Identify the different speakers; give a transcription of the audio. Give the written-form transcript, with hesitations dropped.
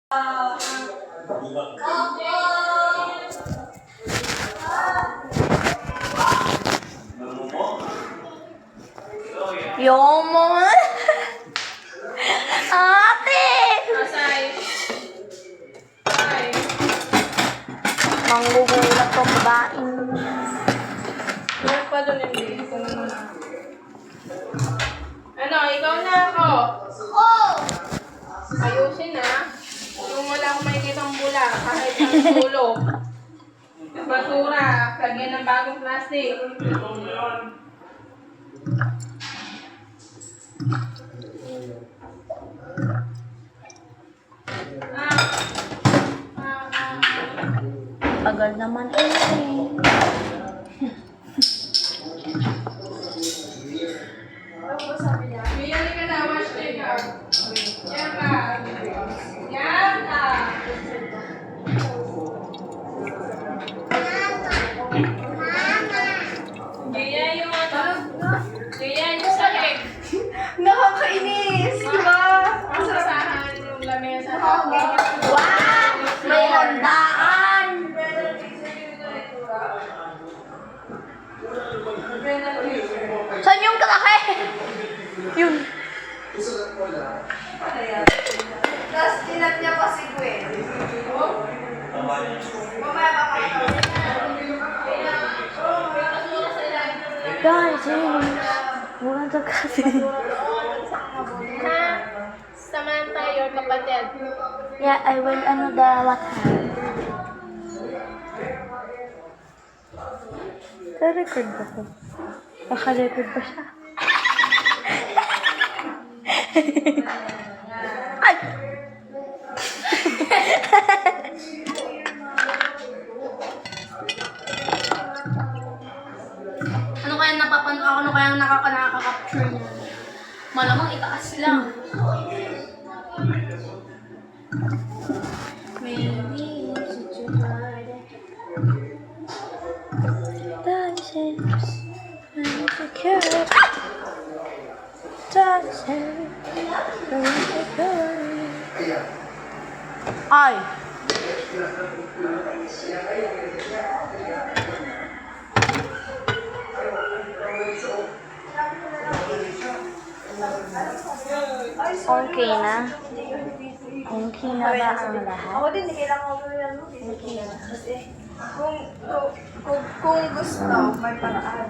Speaker 1: Yomo! Ate!
Speaker 2: Asay. Ay.
Speaker 1: Manggugulat ko babaeng.
Speaker 2: Meron pa doon yung baby ko naman. Ano, ikaw na ako. Ayusin na. Yung wala akong makikita ang bula, kahit ang tulog. Basura, lagyan ng bagong plastic.
Speaker 1: Agad naman eh.
Speaker 2: Biyali ka na, wash take out. Yan ka. Yan ka. Gaya yung ano. Gaya yung sakit.
Speaker 3: Nakakainis, di ba?
Speaker 2: Masasahan yung lamesa.
Speaker 1: Wow! May handaan! Saan yung kalaki? Yun.
Speaker 3: Tapos tinat niya pa si Gwen. Mamaya papakita ko.
Speaker 1: Guys, muna to kasi.
Speaker 2: Ha? Samantha, your kapatid.
Speaker 1: Yeah, I will ano the water. Record ba to? Naka-record ba siya? Ay!
Speaker 4: Ano kaya napapanood ako? Ano kaya nakaka-capture niya? Malamang itaas lang.
Speaker 1: Maybe it's too hard. Ay! Okay na? Okay na ba ang lahat?
Speaker 3: Ako din, hindi kailangan ko yan.
Speaker 1: Okay na.
Speaker 3: Kasi kung gusto, may paraan.